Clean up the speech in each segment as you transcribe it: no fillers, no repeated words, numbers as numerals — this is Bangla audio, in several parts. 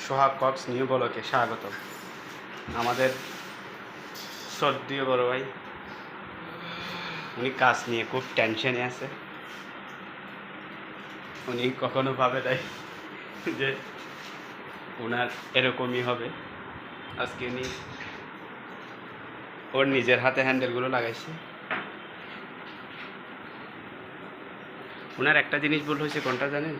সোহাগ কক্স নিউ ব্লকে স্বাগত। আমাদের শ্রদ্ধেয় বড় ভাই, উনি কাজ নিয়ে খুব টেনশনে আছে। উনি কখনো ভাবে নাই যে ওনার এরকমই হবে। আজকে উনি ওর নিজের হাতে হ্যান্ডেলগুলো লাগাইছে। ওনার একটা জিনিস ভুল হয়েছে, কোনটা জানেন?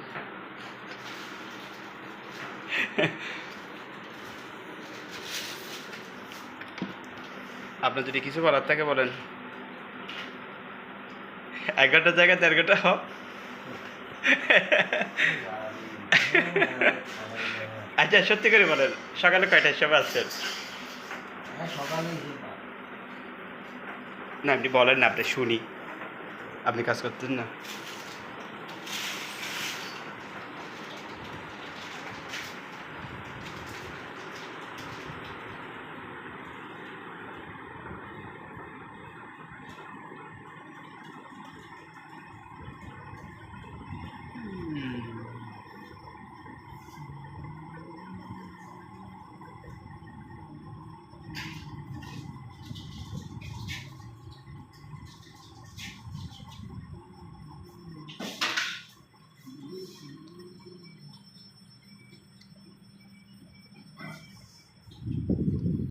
আপনার যদি কিছু বলার থাকে বলেন। 1 ঘন্টার জায়গায় 1.5 ঘন্টা হোক। আচ্ছা, সত্যি করে বলেন, সকালে কয়টার সময় আসছেন? না, আপনি বলেন না, আপনি শুনি। আপনি কাজ করতেন না?